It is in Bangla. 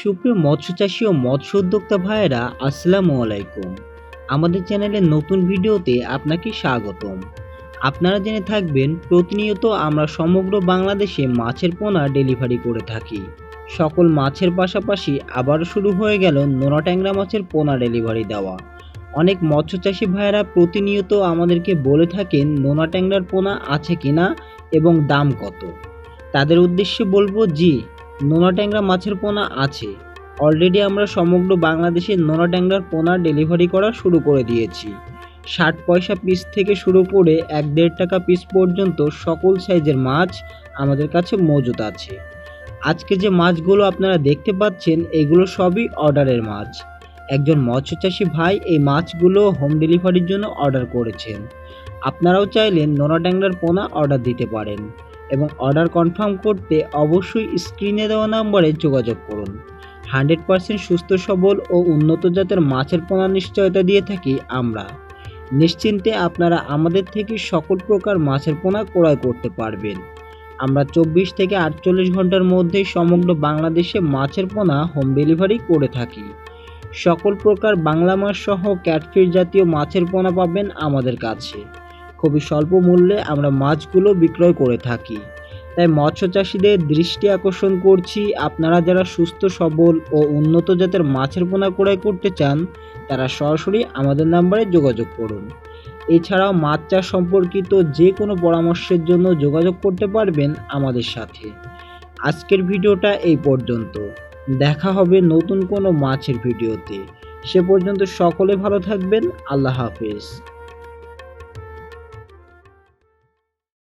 সুপ্রিয় মৎস্য চাষী ও মৎস্য উদ্যোক্তা ভাইয়েরা, আসসালামু আলাইকুম। আমাদের চ্যানেলের নতুন ভিডিওতে আপনাকে স্বাগতম। আপনারা জেনে থাকবেন, প্রতিনিয়ত আমরা সমগ্র বাংলাদেশে মাছের পোনা ডেলিভারি করে থাকি। সকল মাছের পাশাপাশি আবারও শুরু হয়ে গেল নোনা ট্যাংরা মাছের পোনা ডেলিভারি দেওয়া। অনেক মৎস্য চাষী ভাইয়েরা প্রতিনিয়ত আমাদেরকে বলে থাকেন নোনা ট্যাংরার পোনা আছে কিনা এবং দাম কত। তাদের উদ্দেশ্যে বলবো, জি, নোনা ট্যাংরা মাছের পোনা আছে। অলরেডি আমরা সমগ্র বাংলাদেশে নোনা ট্যাংরার পোনা ডেলিভারি করা শুরু করে দিয়েছি। 60 পয়সা পিস থেকে শুরু করে 1-1.5 টাকা পিস পর্যন্ত সকল সাইজের মাছ আমাদের কাছে মজুদ আছে। আজকে যে মাছগুলো আপনারা দেখতে পাচ্ছেন, এগুলো সবই অর্ডারের মাছ। একজন মৎস্যচাষী ভাই এই মাছগুলো হোম ডেলিভারির জন্য অর্ডার করেছেন। আপনারাও চাইলে নোনা ট্যাংরার পোনা অর্ডার দিতে পারেন এবং অর্ডার কনফার্ম করতে অবশ্যই স্ক্রিনে দেওয়া নম্বরে যোগাযোগ করুন। 100% সুস্থ সবল ও উন্নত জাতের মাছের পোনা নিশ্চয়তা দিয়ে থাকি আমরা। নিশ্চিন্তে আপনারা আমাদের থেকে সকল প্রকার মাছের পোনা ক্রয় করতে পারবেন। আমরা 24 থেকে 48 ঘন্টার মধ্যেই সমগ্র বাংলাদেশে মাছের পোনা হোম ডেলিভারি করে থাকি। সকল প্রকার বাংলা মাছ সহ ক্যাটফিশ জাতীয় মাছের পোনা পাবেন আমাদের কাছে। খুবই স্বল্প মূল্যে আমরা মাছগুলো বিক্রয় করে থাকি। তাই মৎস্য চাষীদের দৃষ্টি আকর্ষণ করছি, আপনারা যারা সুস্থ সবল ও উন্নত জাতের মাছের পোনা ক্রয় করতে চান, তারা সরাসরি আমাদের নাম্বারে যোগাযোগ করুন। এছাড়াও মাছ চাষ সম্পর্কিত যে কোনো পরামর্শের জন্য যোগাযোগ করতে পারবেন আমাদের সাথে। আজকের ভিডিওটা এই পর্যন্ত। দেখা হবে নতুন কোনো মাছের ভিডিওতে। সে পর্যন্ত সকলে ভালো থাকবেন। আল্লাহ হাফেজ।